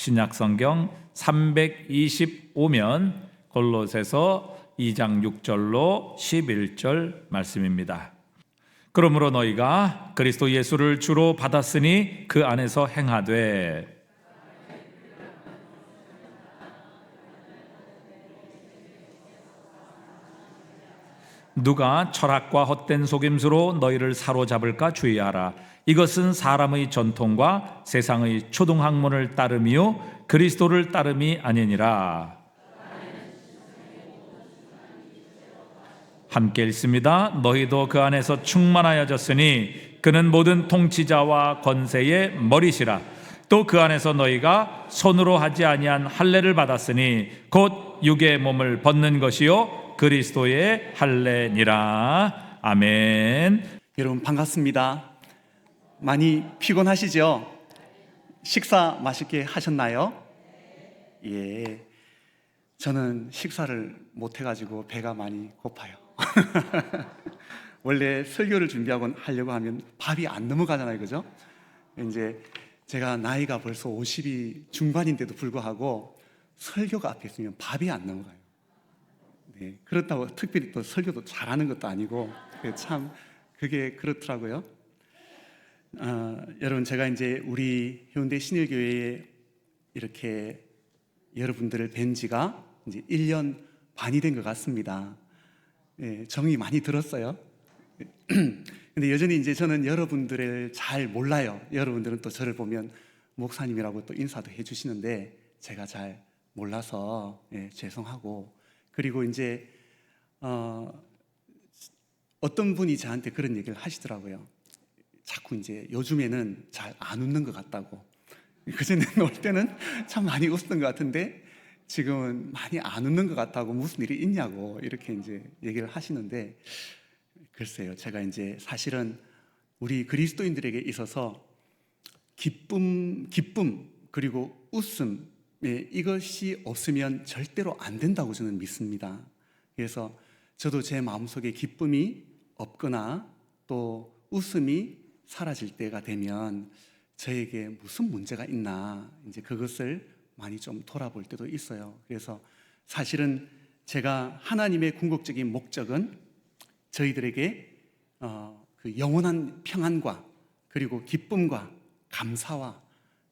신약성경 325면 골로새서 2장 6절로 11절 말씀입니다. 그러므로 너희가 그리스도 예수를 주로 받았으니 그 안에서 행하되 누가 철학과 헛된 속임수로 너희를 사로잡을까 주의하라. 이것은 사람의 전통과 세상의 초등학문을 따름이요 그리스도를 따름이 아니니라. 함께 읽습니다. 너희도 그 안에서 충만하여졌으니 그는 모든 통치자와 권세의 머리시라. 또 그 안에서 너희가 손으로 하지 아니한 할례를 받았으니 곧 육의 몸을 벗는 것이요 그리스도의 할례니라. 아멘. 여러분 반갑습니다. 많이 피곤하시죠? 식사 맛있게 하셨나요? 예, 저는 식사를 못 해가지고 배가 많이 고파요. 원래 설교를 하려고 하면 밥이 안 넘어가잖아요, 그죠? 이제 제가 나이가 벌써 50이 중반인데도 불구하고 설교가 앞에 있으면 밥이 안 넘어가요. 네, 그렇다고 특별히 또 설교도 잘하는 것도 아니고 참 그게 그렇더라고요. 여러분, 제가 이제 우리 해운대 신일교회에 이렇게 여러분들을 뵌 지가 이제 1년 반이 된 것 같습니다. 예, 정이 많이 들었어요. 근데 여전히 이제 저는 여러분들을 잘 몰라요. 여러분들은 또 저를 보면 목사님이라고 또 인사도 해주시는데 제가 잘 몰라서 죄송하고, 그리고 이제 어떤 분이 저한테 그런 얘기를 하시더라고요. 자꾸 이제 요즘에는 잘 안 웃는 것 같다고. 그전에 올 때는 참 많이 웃었던 것 같은데 지금은 많이 안 웃는 것 같다고, 무슨 일이 있냐고 이렇게 이제 얘기를 하시는데, 글쎄요, 제가 이제 사실은 우리 그리스도인들에게 있어서 기쁨 그리고 웃음, 이것이 없으면 절대로 안 된다고 저는 믿습니다. 그래서 저도 제 마음속에 기쁨이 없거나 또 웃음이 사라질 때가 되면 저에게 무슨 문제가 있나, 이제 그것을 많이 좀 돌아볼 때도 있어요. 그래서 사실은 제가 하나님의 궁극적인 목적은 저희들에게 그 영원한 평안과 그리고 기쁨과 감사와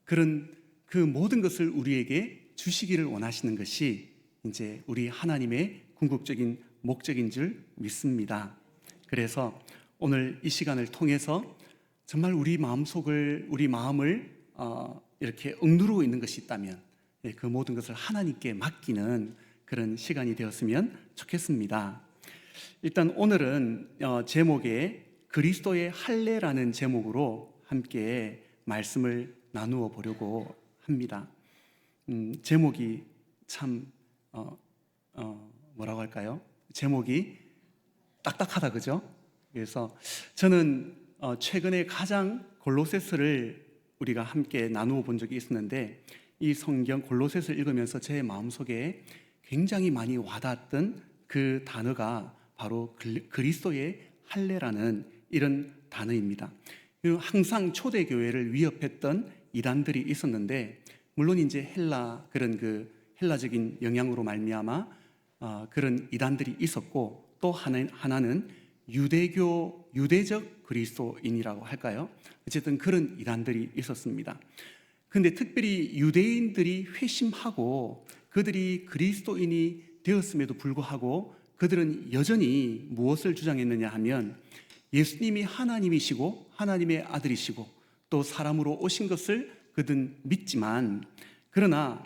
그런 그 모든 것을 우리에게 주시기를 원하시는 것이 이제 우리 하나님의 궁극적인 목적인 줄 믿습니다. 그래서 오늘 이 시간을 통해서 정말 우리 마음을 이렇게 억누르고 있는 것이 있다면 그 모든 것을 하나님께 맡기는 그런 시간이 되었으면 좋겠습니다. 일단 오늘은 제목에 그리스도의 할례라는 제목으로 함께 말씀을 나누어 보려고 합니다. 제목이 참 뭐라고 할까요? 제목이 딱딱하다, 그죠? 그래서 저는 최근에 가장 골로새서를 우리가 함께 나누어 본 적이 있었는데, 이 성경 골로새서를 읽으면서 제 마음속에 굉장히 많이 와닿았던 그 단어가 바로 그리스도의 할례라는 이런 단어입니다. 항상 초대교회를 위협했던 이단들이 있었는데, 물론 이제 그런 그 헬라적인 영향으로 말미암아 그런 이단들이 있었고, 또 하나는 유대적 그리스도인이라고 할까요? 어쨌든 그런 이단들이 있었습니다. 근데 특별히 유대인들이 회심하고 그들이 그리스도인이 되었음에도 불구하고 그들은 여전히 무엇을 주장했느냐 하면, 예수님이 하나님이시고 하나님의 아들이시고 또 사람으로 오신 것을 그들은 믿지만, 그러나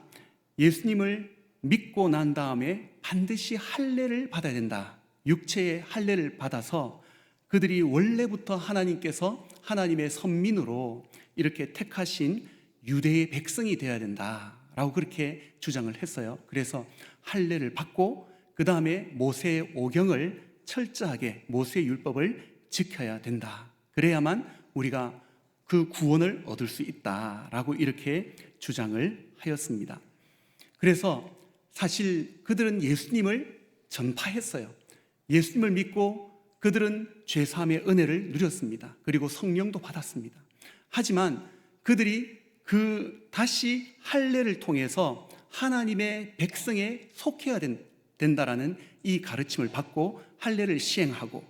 예수님을 믿고 난 다음에 반드시 할례를 받아야 된다, 육체의 할례를 받아서 그들이 원래부터 하나님께서 하나님의 선민으로 이렇게 택하신 유대의 백성이 되어야 된다라고 그렇게 주장을 했어요. 그래서 할례를 받고 그 다음에 모세의 오경을 철저하게, 모세의 율법을 지켜야 된다, 그래야만 우리가 그 구원을 얻을 수 있다라고 이렇게 주장을 하였습니다. 그래서 사실 그들은 예수님을 전파했어요. 예수님을 믿고 그들은 죄사함의 은혜를 누렸습니다. 그리고 성령도 받았습니다. 하지만 그들이 다시 할례를 통해서 하나님의 백성에 속해야 된다라는 이 가르침을 받고 할례를 시행하고,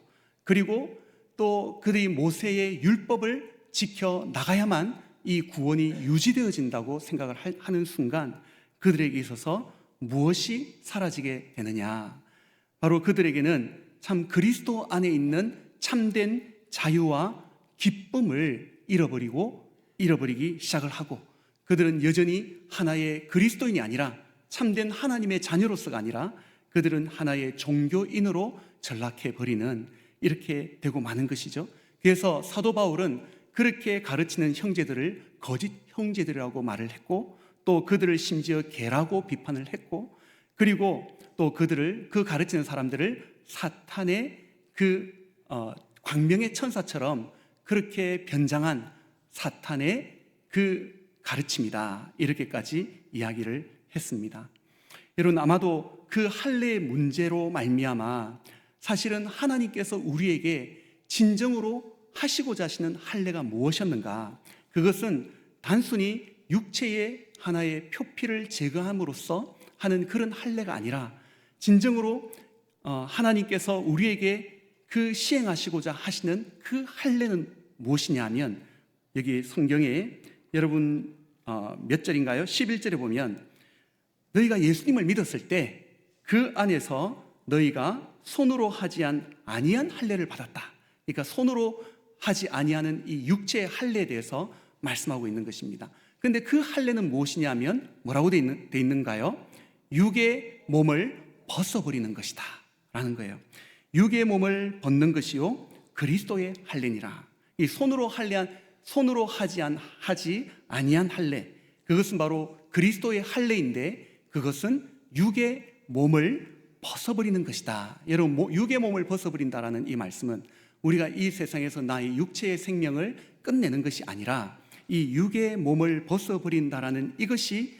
그리고 또 그들이 모세의 율법을 지켜 나가야만 이 구원이 유지되어진다고 생각을 하는 순간 그들에게 있어서 무엇이 사라지게 되느냐? 바로 그들에게는 참 그리스도 안에 있는 참된 자유와 기쁨을 잃어버리기 시작을 하고, 그들은 여전히 하나의 그리스도인이 아니라 참된 하나님의 자녀로서가 아니라 그들은 하나의 종교인으로 전락해버리는, 이렇게 되고 마는 것이죠. 그래서 사도 바울은 그렇게 가르치는 형제들을 거짓 형제들이라고 말을 했고, 또 그들을 심지어 개라고 비판을 했고, 그리고 또 그 가르치는 사람들을 사탄의 광명의 천사처럼 그렇게 변장한 사탄의 그 가르침이다, 이렇게까지 이야기를 했습니다. 여러분, 아마도 그 할례의 문제로 말미암아 사실은 하나님께서 우리에게 진정으로 하시고자 하시는 할례가 무엇이었는가? 그것은 단순히 육체의 하나의 표피를 제거함으로써 하는 그런 할례가 아니라 진정으로 하나님께서 우리에게 그 시행하시고자 하시는 그 할례는 무엇이냐 하면, 여기 성경에 여러분 몇 절인가요? 11절에 보면 너희가 예수님을 믿었을 때 그 안에서 너희가 손으로 하지 아니한 할례를 받았다. 그러니까 손으로 하지 아니하는 이 육체의 할례에 대해서 말씀하고 있는 것입니다. 그런데 그 할례는 무엇이냐면 뭐라고 돼 있는가요? 육의 몸을 벗어버리는 것이다 라는 거예요. 육의 몸을 벗는 것이요 그리스도의 할례니라. 이 손으로 하지 아니한 할례, 그것은 바로 그리스도의 할례인데 그것은 육의 몸을 벗어버리는 것이다. 여러분, 육의 몸을 벗어버린다라는 이 말씀은 우리가 이 세상에서 나의 육체의 생명을 끝내는 것이 아니라 이 육의 몸을 벗어버린다라는 이것이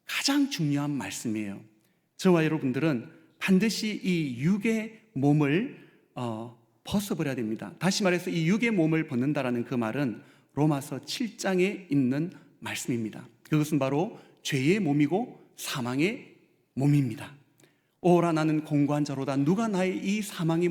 가장 중요한 말씀이에요. 저와 여러분들은 반드시 이 육의 몸을 벗어버려야 됩니다. 다시 말해서 이 육의 몸을 벗는다라는 그 말은 로마서 7장에 있는 말씀입니다. 그것은 바로 죄의 몸이고 사망의 몸입니다. 오라 나는 공고한 자로다. 누가 나의 이 사망의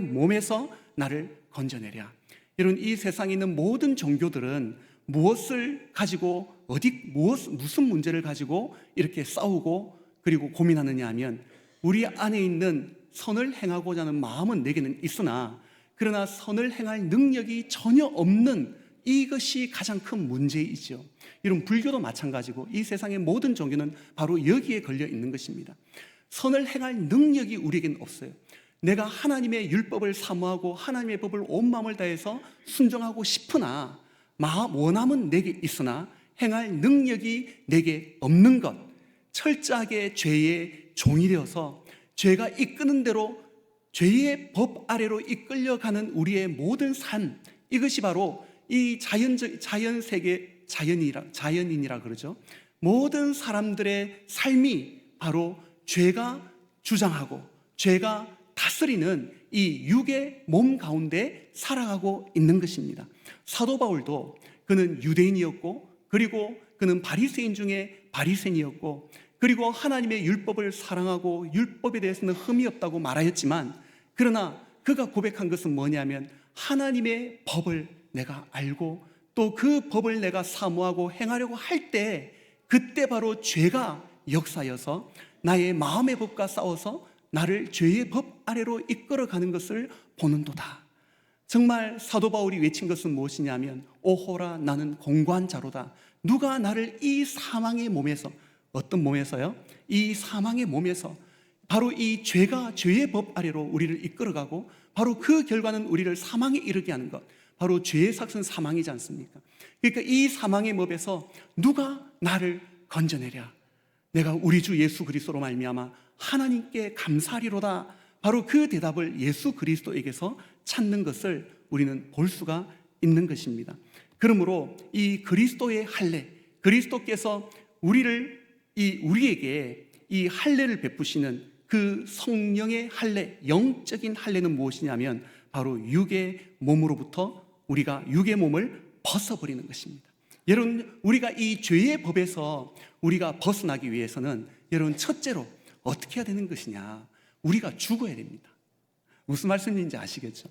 몸에서 나를 건져내랴. 여러분, 이 세상에 있는 모든 종교들은 무엇을 가지고 무슨 문제를 가지고 이렇게 싸우고 그리고 고민하느냐 하면, 우리 안에 있는 선을 행하고자 하는 마음은 내게는 있으나 그러나 선을 행할 능력이 전혀 없는, 이것이 가장 큰 문제이죠. 이런 불교도 마찬가지고 이 세상의 모든 종교는 바로 여기에 걸려 있는 것입니다. 선을 행할 능력이 우리에게는 없어요. 내가 하나님의 율법을 사모하고 하나님의 법을 온 마음을 다해서 순종하고 싶으나 원함은 내게 있으나 행할 능력이 내게 없는 것, 철저하게 죄의 종이 되어서 죄가 이끄는 대로 죄의 법 아래로 이끌려가는 우리의 모든 삶, 이것이 바로 이 자연인이라 그러죠. 모든 사람들의 삶이 바로 죄가 주장하고 죄가 다스리는 이 육의 몸 가운데 살아가고 있는 것입니다. 사도 바울도 그는 유대인이었고, 그리고 그는 바리새인 중에 바리새인이었고, 그리고 하나님의 율법을 사랑하고 율법에 대해서는 흠이 없다고 말하였지만, 그러나 그가 고백한 것은 뭐냐면 하나님의 법을 내가 알고 또 그 법을 내가 사모하고 행하려고 할 때 그때 바로 죄가 역사여서 나의 마음의 법과 싸워서 나를 죄의 법 아래로 이끌어가는 것을 보는도다. 정말 사도 바울이 외친 것은 무엇이냐면 오호라 나는 공고한 자로다. 누가 나를 이 사망의 몸에서, 어떤 몸에서요? 이 사망의 몸에서, 바로 이 죄의 법 아래로 우리를 이끌어가고 바로 그 결과는 우리를 사망에 이르게 하는 것, 바로 죄의 삭은 사망이지 않습니까? 그러니까 이 사망의 법에서 누가 나를 건져내랴? 내가 우리 주 예수 그리스도로 말미암아 하나님께 감사하리로다. 바로 그 대답을 예수 그리스도에게서 찾는 것을 우리는 볼 수가 있는 것입니다. 그러므로 이 그리스도의 할례, 그리스도께서 우리에게 이 할례를 베푸시는 그 성령의 할례, 영적인 할례는 무엇이냐면 바로 육의 몸으로부터 우리가 육의 몸을 벗어버리는 것입니다. 여러분, 우리가 이 죄의 법에서 우리가 벗어나기 위해서는 여러분, 첫째로 어떻게 해야 되는 것이냐? 우리가 죽어야 됩니다. 무슨 말씀인지 아시겠죠?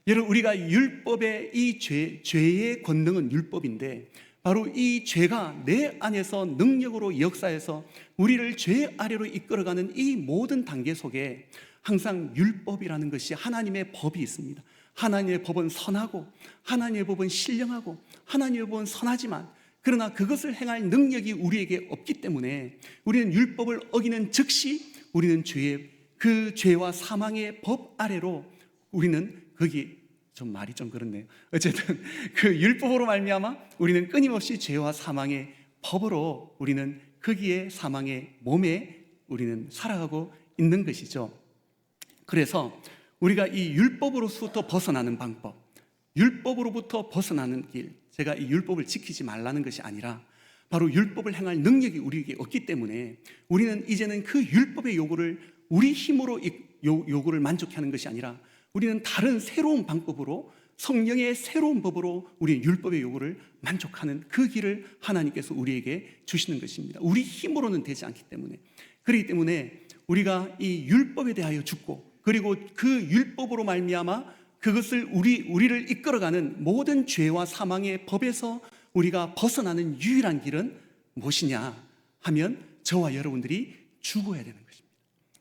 여러분, 우리가 율법의 이 죄의 권능은 율법인데, 바로 이 죄가 내 안에서 능력으로 역사해서 우리를 죄 아래로 이끌어가는 이 모든 단계 속에 항상 율법이라는 것이, 하나님의 법이 있습니다. 하나님의 법은 선하고, 하나님의 법은 신령하고, 하나님의 법은 선하지만, 그러나 그것을 행할 능력이 우리에게 없기 때문에 우리는 율법을 어기는 즉시 우리는 그 죄와 사망의 법 아래로, 우리는 거기, 좀 말이 좀 그렇네요. 어쨌든 그 율법으로 말미암아 우리는 끊임없이 죄와 사망의 법으로 우리는 거기에, 사망의 몸에 우리는 살아가고 있는 것이죠. 그래서 우리가 이 율법으로부터 벗어나는 방법, 율법으로부터 벗어나는 길, 제가 이 율법을 지키지 말라는 것이 아니라 바로 율법을 행할 능력이 우리에게 없기 때문에 우리는 이제는 그 율법의 요구를 우리 힘으로 요구를 만족해 하는 것이 아니라 우리는 다른 새로운 방법으로, 성령의 새로운 법으로 우리는 율법의 요구를 만족하는 그 길을 하나님께서 우리에게 주시는 것입니다. 우리 힘으로는 되지 않기 때문에. 그렇기 때문에 우리가 이 율법에 대하여 죽고, 그리고 그 율법으로 말미암아 그것을 우리를 이끌어가는 모든 죄와 사망의 법에서 우리가 벗어나는 유일한 길은 무엇이냐 하면 저와 여러분들이 죽어야 되는 것입니다.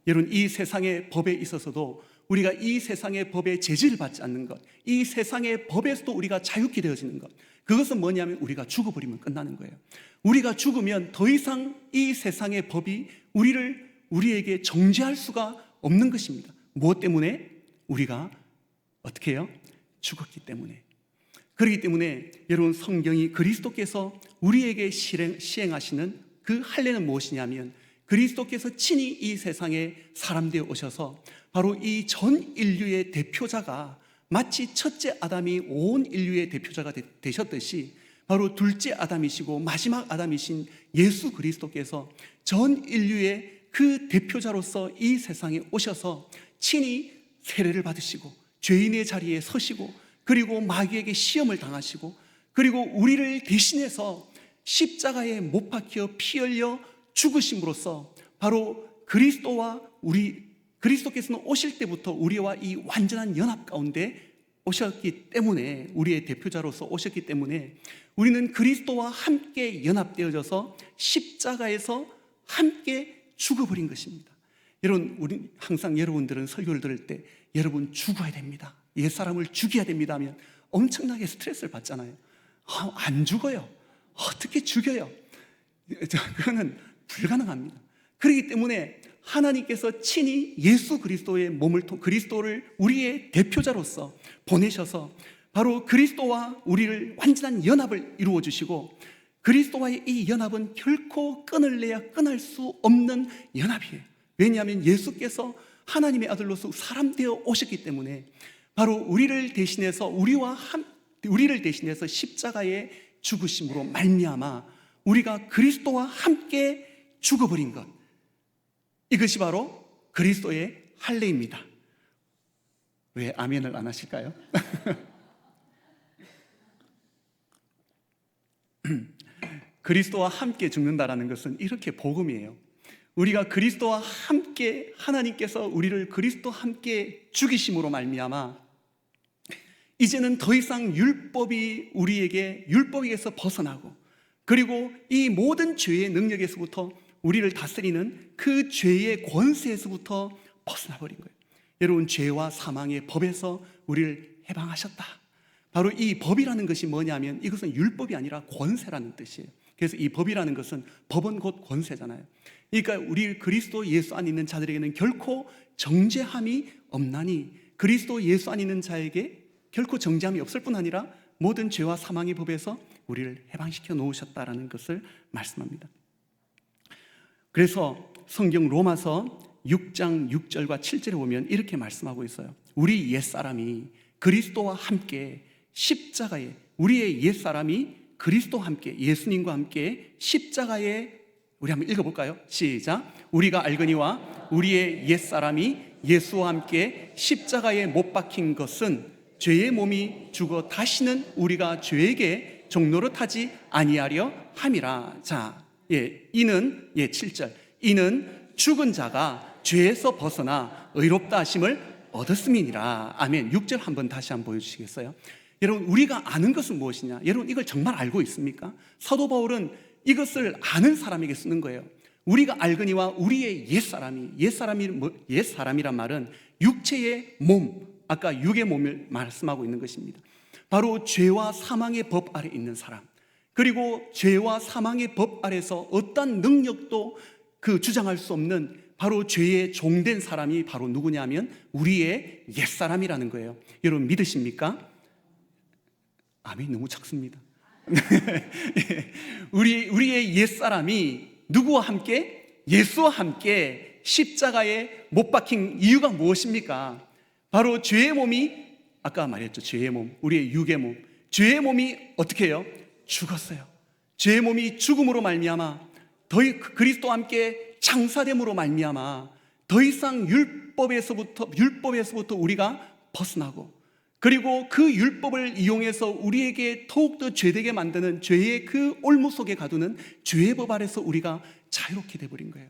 여러분, 이 세상의 법에 있어서도 우리가 이 세상의 법에 제지를 받지 않는 것, 이 세상의 법에서도 우리가 자유케 되어지는 것, 그것은 뭐냐면 우리가 죽어버리면 끝나는 거예요. 우리가 죽으면 더 이상 이 세상의 법이 우리에게 정죄할 수가 없는 것입니다. 무엇 때문에? 우리가 어떻게 해요? 죽었기 때문에. 그렇기 때문에 여러분, 성경이 그리스도께서 우리에게 시행하시는 그 할례는 무엇이냐면, 그리스도께서 친히 이 세상에 사람 되어 오셔서 바로 이 전 인류의 대표자가, 마치 첫째 아담이 온 인류의 대표자가 되셨듯이 바로 둘째 아담이시고 마지막 아담이신 예수 그리스도께서 전 인류의 그 대표자로서 이 세상에 오셔서 친히 세례를 받으시고 죄인의 자리에 서시고, 그리고 마귀에게 시험을 당하시고, 그리고 우리를 대신해서 십자가에 못 박혀 피 흘려 죽으심으로써 바로 그리스도께서는 오실 때부터 우리와 이 완전한 연합 가운데 오셨기 때문에, 우리의 대표자로서 오셨기 때문에 우리는 그리스도와 함께 연합되어져서 십자가에서 함께 죽어버린 것입니다. 여러분, 항상 여러분들은 설교를 들을 때 여러분 죽어야 됩니다, 옛사람을 죽여야 됩니다 하면 엄청나게 스트레스를 받잖아요. 안 죽어요. 어떻게 죽여요? 그거는 불가능합니다. 그렇기 때문에 하나님께서 친히 예수 그리스도의 그리스도를 우리의 대표자로서 보내셔서 바로 그리스도와 우리를 완전한 연합을 이루어 주시고, 그리스도와의 이 연합은 결코 끊을래야 끊을 수 없는 연합이에요. 왜냐하면 예수께서 하나님의 아들로서 사람 되어 오셨기 때문에 바로 우리를 대신해서 십자가에 죽으심으로 말미암아 우리가 그리스도와 함께 죽어버린 것, 이것이 바로 그리스도의 할례입니다. 왜 아멘을 안 하실까요? 그리스도와 함께 죽는다라는 것은 이렇게 복음이에요. 우리가 그리스도와 함께, 하나님께서 우리를 그리스도와 함께 죽이심으로 말미암아 이제는 더 이상 율법에게서 벗어나고, 그리고 이 모든 죄의 능력에서부터 우리를 다스리는 그 죄의 권세에서부터 벗어나 버린 거예요. 여러분, 죄와 사망의 법에서 우리를 해방하셨다. 바로 이 법이라는 것이 뭐냐면, 이것은 율법이 아니라 권세라는 뜻이에요. 그래서 이 법이라는 것은, 법은 곧 권세잖아요. 그러니까 우리 그리스도 예수 안에 있는 자들에게는 결코 정죄함이 없나니, 그리스도 예수 안에 있는 자에게 결코 정죄함이 없을 뿐 아니라 모든 죄와 사망의 법에서 우리를 해방시켜 놓으셨다라는 것을 말씀합니다. 그래서 성경 로마서 6장 6절과 7절에 보면 이렇게 말씀하고 있어요. 우리 옛사람이 그리스도와 함께 십자가에, 우리의 옛사람이 그리스도와 함께, 예수님과 함께 십자가에, 우리 한번 읽어볼까요? 시작. 우리가 알거니와 우리의 옛사람이 예수와 함께 십자가에 못 박힌 것은 죄의 몸이 죽어 다시는 우리가 죄에게 종노릇하지 아니하려 함이라. 자, 이는 7절. 이는 죽은 자가 죄에서 벗어나 의롭다 하심을 얻었음이니라. 아멘. 6절 한번 다시 한번 보여주시겠어요? 여러분, 우리가 아는 것은 무엇이냐? 여러분, 이걸 정말 알고 있습니까? 사도 바울은 이것을 아는 사람에게 쓰는 거예요. 우리가 알거니와 우리의 옛사람이란 말은 육체의 몸, 아까 육의 몸을 말씀하고 있는 것입니다. 바로 죄와 사망의 법 아래 있는 사람, 그리고 죄와 사망의 법 아래서 어떤 능력도 주장할 수 없는 바로 죄의 종된 사람이 바로 누구냐면 우리의 옛사람이라는 거예요. 여러분 믿으십니까? 아멘. 너무 작습니다. 우리의 옛사람이 누구와 함께? 예수와 함께 십자가에 못 박힌 이유가 무엇입니까? 바로 죄의 몸이, 아까 말했죠, 죄의 몸, 우리의 육의 몸, 죄의 몸이 어떻게 해요? 죽었어요. 죄의 몸이 죽음으로 말미암아 그리스도와 함께 장사됨으로 말미암아 더 이상 율법에서부터 우리가 벗어나고, 그리고 그 율법을 이용해서 우리에게 더욱더 죄되게 만드는 죄의 그 올무 속에 가두는 죄의 법 아래서 우리가 자유롭게 되어버린 거예요.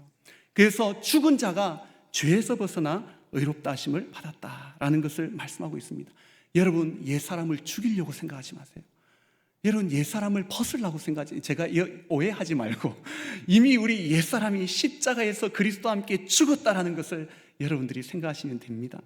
그래서 죽은 자가 죄에서 벗어나 의롭다 하심을 받았다라는 것을 말씀하고 있습니다. 여러분, 옛사람을 죽이려고 생각하지 마세요. 여러분, 옛사람을 벗으려고 생각하지, 제가 오해하지 말고 이미 우리 옛사람이 십자가에서 그리스도와 함께 죽었다라는 것을 여러분들이 생각하시면 됩니다.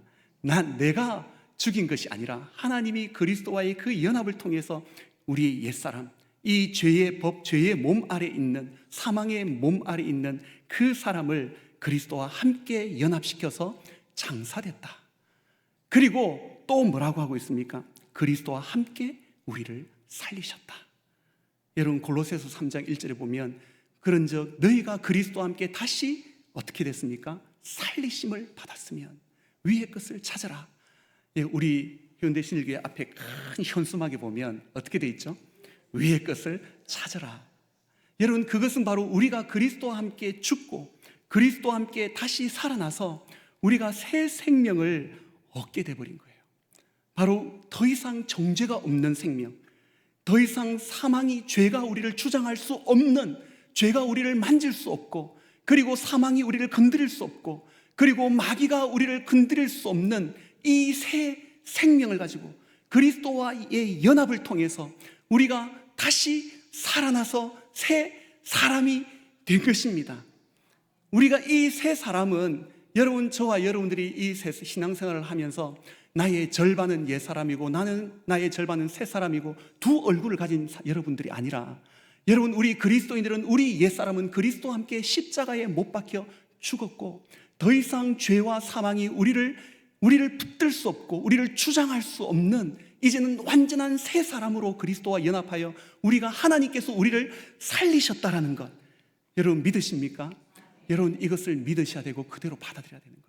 내가 죽인 것이 아니라 하나님이 그리스도와의 그 연합을 통해서 우리의 옛사람, 이 죄의 법, 죄의 몸 아래 있는, 사망의 몸 아래 있는 그 사람을 그리스도와 함께 연합시켜서 장사됐다. 그리고 또 뭐라고 하고 있습니까? 그리스도와 함께 우리를 살리셨다. 여러분, 골로새서 3장 1절에 보면 그런즉 너희가 그리스도와 함께 다시 어떻게 됐습니까? 살리심을 받았으면 위의 것을 찾아라. 우리 현대신일교회 앞에 큰 현수막에 보면 어떻게 돼 있죠? 위의 것을 찾아라. 여러분, 그것은 바로 우리가 그리스도와 함께 죽고 그리스도와 함께 다시 살아나서 우리가 새 생명을 얻게 돼버린 거예요. 바로 더 이상 정죄가 없는 생명, 더 이상 사망이, 죄가 우리를 주장할 수 없는, 죄가 우리를 만질 수 없고, 그리고 사망이 우리를 건드릴 수 없고, 그리고 마귀가 우리를 건드릴 수 없는 이 새 생명을 가지고 그리스도와의 연합을 통해서 우리가 다시 살아나서 새 사람이 된 것입니다. 우리가 이 새 사람은, 여러분, 저와 여러분들이 이 신앙생활을 하면서 나의 절반은 옛사람이고 나의 절반은 새 사람이고 두 얼굴을 가진 여러분들이 아니라, 여러분, 우리 그리스도인들은, 우리 옛사람은 그리스도와 함께 십자가에 못 박혀 죽었고 더 이상 죄와 사망이 우리를 붙들 수 없고 우리를 주장할 수 없는, 이제는 완전한 새 사람으로 그리스도와 연합하여 우리가, 하나님께서 우리를 살리셨다라는 것, 여러분 믿으십니까? 여러분, 이것을 믿으셔야 되고 그대로 받아들여야 되는 거예요.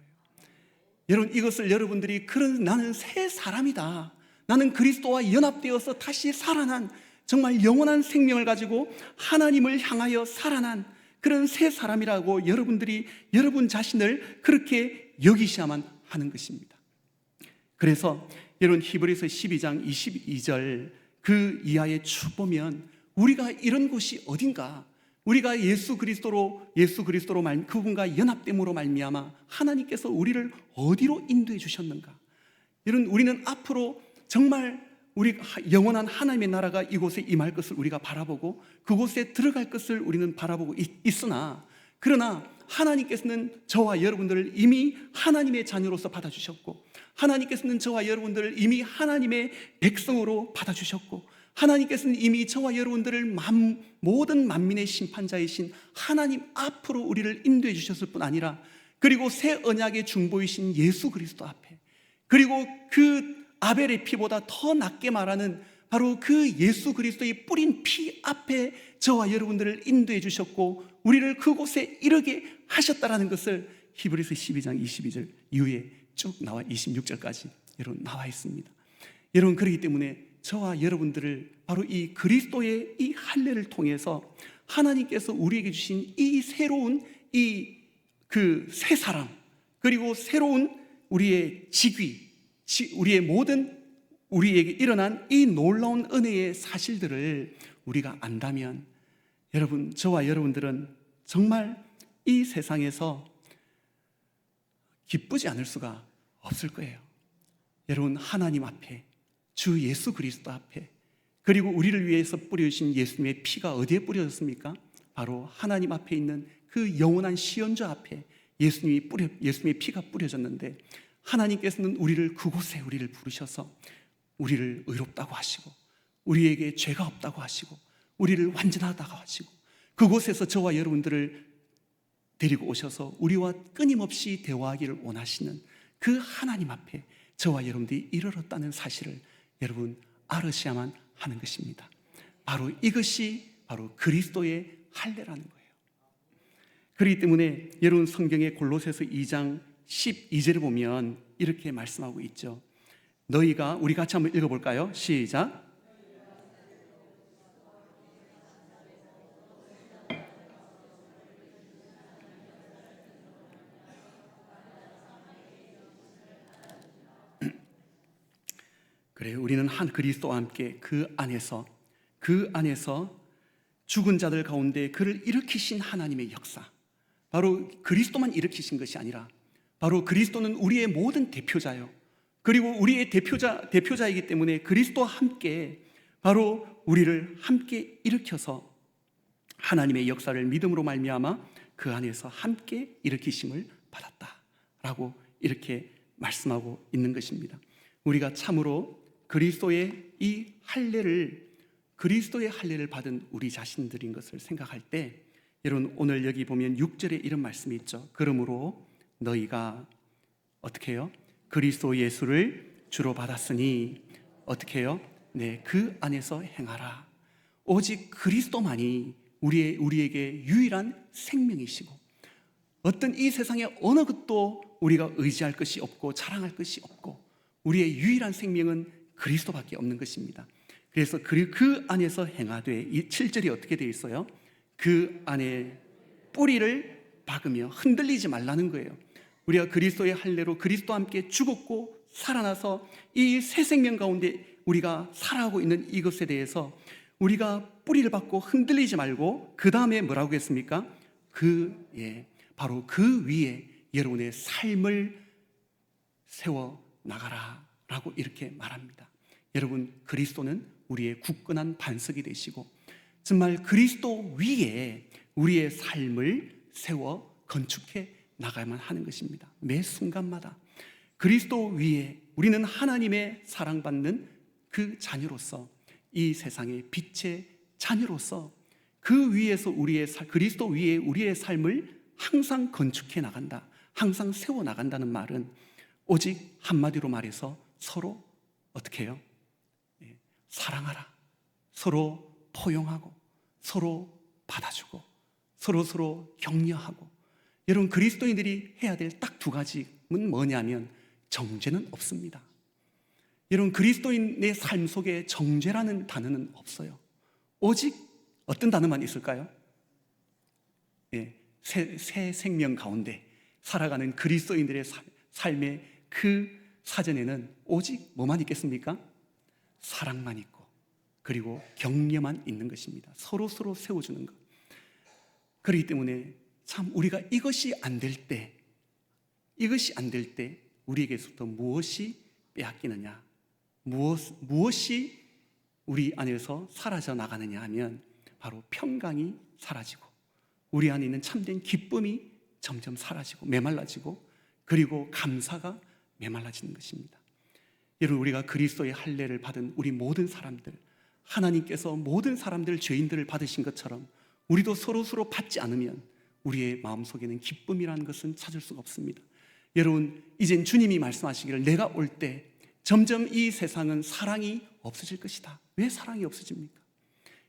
여러분, 이것을 여러분들이, 나는 새 사람이다, 나는 그리스도와 연합되어서 다시 살아난, 정말 영원한 생명을 가지고 하나님을 향하여 살아난 그런 새 사람이라고 여러분들이 여러분 자신을 그렇게 여기셔야만 하는 것입니다. 그래서 여러분, 히브리서 12장 22절 그 이하에 쭉 보면 우리가 이런 곳이 어딘가, 우리가 예수 그리스도로 그분과 연합됨으로 말미암아 하나님께서 우리를 어디로 인도해 주셨는가. 여러분, 우리는 앞으로 정말 우리 영원한 하나님의 나라가 이곳에 임할 것을 우리가 바라보고 그곳에 들어갈 것을 우리는 바라보고 있으나, 그러나 하나님께서는 저와 여러분들을 이미 하나님의 자녀로서 받아주셨고, 하나님께서는 저와 여러분들을 이미 하나님의 백성으로 받아주셨고, 하나님께서는 이미 저와 여러분들을 모든 만민의 심판자이신 하나님 앞으로 우리를 인도해 주셨을 뿐 아니라, 그리고 새 언약의 중보이신 예수 그리스도 앞에, 그리고 그 아벨의 피보다 더 낫게 말하는 바로 그 예수 그리스도의 뿌린 피 앞에 저와 여러분들을 인도해 주셨고 우리를 그곳에 이르게 하셨다라는 것을 히브리서 12장 22절 이후에 쭉 나와 26절까지 여러분 나와 있습니다. 여러분, 그렇기 때문에 저와 여러분들을 바로 이 그리스도의 이 할례를 통해서 하나님께서 우리에게 주신 이 새로운 그 새 사람, 그리고 새로운 우리의 직위, 우리의 모든 우리에게 일어난 이 놀라운 은혜의 사실들을 우리가 안다면 여러분, 저와 여러분들은 정말 이 세상에서 기쁘지 않을 수가 없을 거예요. 여러분, 하나님 앞에, 주 예수 그리스도 앞에, 그리고 우리를 위해서 뿌려주신 예수님의 피가 어디에 뿌려졌습니까? 바로 하나님 앞에 있는 그 영원한 시온주 앞에 예수님의 피가 뿌려졌는데, 하나님께서는 그곳에 우리를 부르셔서 우리를 의롭다고 하시고, 우리에게 죄가 없다고 하시고, 우리를 완전하다고 하시고, 그곳에서 저와 여러분들을 데리고 오셔서 우리와 끊임없이 대화하기를 원하시는 그 하나님 앞에 저와 여러분들이 이르렀다는 사실을 여러분 알으셔야만 하는 것입니다. 바로 이것이 바로 그리스도의 할례라는 거예요. 그렇기 때문에 여러분, 성경의 골로새서 2장 12절을 보면 이렇게 말씀하고 있죠. 우리 같이 한번 읽어볼까요? 시작. 그래요. 우리는 한 그리스도와 함께 그 안에서 죽은 자들 가운데 그를 일으키신 하나님의 역사, 바로 그리스도만 일으키신 것이 아니라 바로 그리스도는 우리의 모든 대표자요, 그리고 우리의 대표자이기 때문에 그리스도와 함께 바로 우리를 함께 일으켜서 하나님의 역사를 믿음으로 말미암아 그 안에서 함께 일으키심을 받았다라고 이렇게 말씀하고 있는 것입니다. 우리가 참으로 그리스도의 할례를 받은 우리 자신들인 것을 생각할 때, 여러분, 오늘 여기 보면 6절에 이런 말씀이 있죠. 그러므로 너희가 어떻게 해요? 그리스도 예수를 주로 받았으니 어떻게 해요? 네, 그 안에서 행하라. 오직 그리스도만이 우리에게 유일한 생명이시고, 어떤 이 세상의 어느 것도 우리가 의지할 것이 없고 자랑할 것이 없고, 우리의 유일한 생명은 그리스도밖에 없는 것입니다. 그래서 그 안에서 행하되, 이 7절이 어떻게 되어 있어요? 그 안에 뿌리를 박으며 흔들리지 말라는 거예요. 우리가 그리스도의 할례로 그리스도와 함께 죽었고 살아나서 이 새 생명 가운데 우리가 살아가고 있는 이것에 대해서 우리가 뿌리를 박고 흔들리지 말고, 그 다음에 뭐라고 했습니까? 바로 그 위에 여러분의 삶을 세워 나가라 라고 이렇게 말합니다. 여러분, 그리스도는 우리의 굳건한 반석이 되시고, 정말 그리스도 위에 우리의 삶을 세워 건축해 나가야만 하는 것입니다. 매 순간마다 그리스도 위에 우리는 하나님의 사랑받는 그 자녀로서, 이 세상의 빛의 자녀로서 그 위에서 그리스도 위에 우리의 삶을 항상 건축해 나간다, 항상 세워 나간다는 말은 오직 한마디로 말해서 서로 어떻게 해요? 사랑하라, 서로 포용하고 서로 받아주고 서로 격려하고. 여러분, 그리스도인들이 해야 될 딱 두 가지는 뭐냐면 정죄는 없습니다. 여러분, 그리스도인의 삶 속에 정죄라는 단어는 없어요. 오직 어떤 단어만 있을까요? 새 생명 가운데 살아가는 그리스도인들의 삶의 그 사전에는 오직 뭐만 있겠습니까? 사랑만 있고, 그리고 격려만 있는 것입니다. 서로 세워주는 것. 그렇기 때문에 참 우리가 이것이 안 될 때 우리에게서부터 무엇이 빼앗기느냐, 무엇이 우리 안에서 사라져 나가느냐 하면 바로 평강이 사라지고, 우리 안에 있는 참된 기쁨이 점점 사라지고 메말라지고, 그리고 감사가 메말라지는 것입니다. 여러분, 우리가 그리스도의 할례를 받은 우리 모든 사람들, 하나님께서 모든 사람들, 죄인들을 받으신 것처럼 우리도 서로 받지 않으면 우리의 마음속에는 기쁨이라는 것은 찾을 수가 없습니다. 여러분, 이젠 주님이 말씀하시기를 내가 올 때 점점 이 세상은 사랑이 없어질 것이다. 왜 사랑이 없어집니까?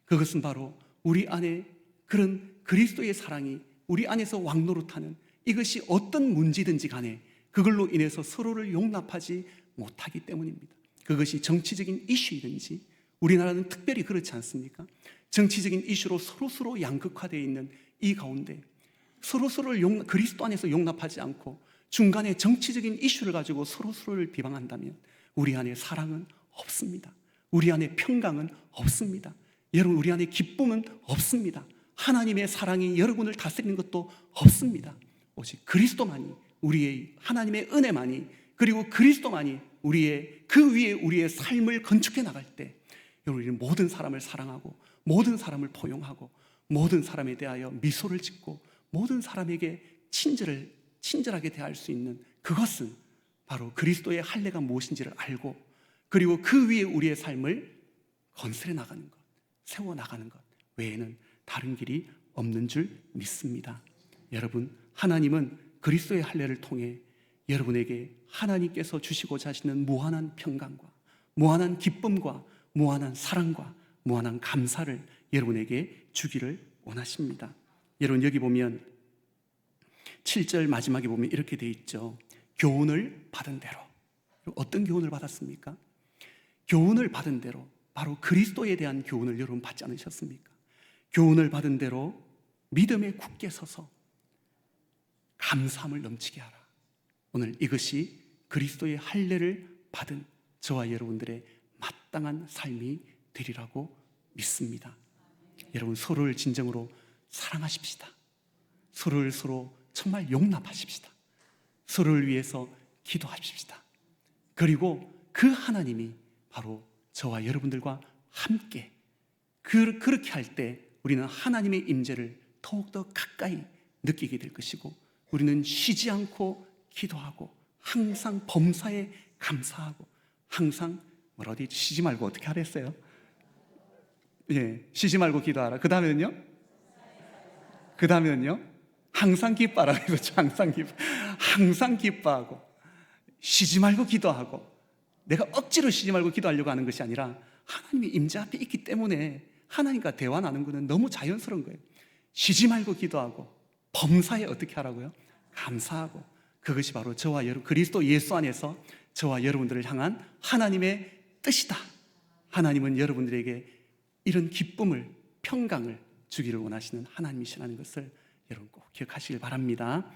그것은 바로 우리 안에 그런 그리스도의 사랑이 우리 안에서 왕노릇하는, 이것이 어떤 문제든지 간에 그걸로 인해서 서로를 용납하지 못하기 때문입니다. 그것이 정치적인 이슈이든지, 우리나라는 특별히 그렇지 않습니까? 정치적인 이슈로 서로 양극화되어 있는 이 가운데 서로를 그리스도 안에서 용납하지 않고 중간에 정치적인 이슈를 가지고 서로를 비방한다면 우리 안에 사랑은 없습니다. 우리 안에 평강은 없습니다. 여러분, 우리 안에 기쁨은 없습니다. 하나님의 사랑이 여러분을 다스리는 것도 없습니다. 오직 그리스도만이, 우리의 하나님의 은혜만이, 그리고 그리스도만이 그 위에 우리의 삶을 건축해 나갈 때 우리는 모든 사람을 사랑하고, 모든 사람을 포용하고, 모든 사람에 대하여 미소를 짓고, 모든 사람에게 친절하게 대할 수 있는, 그것은 바로 그리스도의 할례가 무엇인지를 알고, 그리고 그 위에 우리의 삶을 건설해 나가는 것, 세워 나가는 것 외에는 다른 길이 없는 줄 믿습니다. 여러분, 하나님은 그리스도의 할례를 통해 여러분에게 하나님께서 주시고자 하시는 무한한 평강과 무한한 기쁨과 무한한 사랑과 무한한 감사를 여러분에게 주기를 원하십니다. 여러분, 여기 보면 7절 마지막에 보면 이렇게 돼 있죠. 교훈을 받은 대로. 어떤 교훈을 받았습니까? 교훈을 받은 대로, 바로 그리스도에 대한 교훈을 여러분 받지 않으셨습니까? 교훈을 받은 대로 믿음에 굳게 서서 감사함을 넘치게 하라. 오늘 이것이 그리스도의 할례를 받은 저와 여러분들의 마땅한 삶이 되리라고 믿습니다. 여러분, 서로를 진정으로 사랑하십시다. 서로를 정말 용납하십시다. 서로를 위해서 기도하십시다. 그리고 그 하나님이 바로 저와 여러분들과 함께, 그렇게 할 때 우리는 하나님의 임재를 더욱더 가까이 느끼게 될 것이고, 우리는 쉬지 않고 기도하고, 항상 범사에 감사하고, 항상 뭐라고 했지? 쉬지 말고 어떻게 하랬어요? 쉬지 말고 기도하라. 그 다음에는요? 항상 기뻐하라. 그렇죠? 항상 기뻐하고, 쉬지 말고 기도하고, 내가 억지로 쉬지 말고 기도하려고 하는 것이 아니라 하나님의 임재 앞에 있기 때문에 하나님과 대화 나누는 것은 너무 자연스러운 거예요. 쉬지 말고 기도하고, 범사에 어떻게 하라고요? 감사하고. 그것이 바로 저와 여러분, 그리스도 예수 안에서 저와 여러분들을 향한 하나님의 뜻이다. 하나님은 여러분들에게 이런 기쁨을, 평강을 주기를 원하시는 하나님이시라는 것을 여러분 꼭 기억하시길 바랍니다.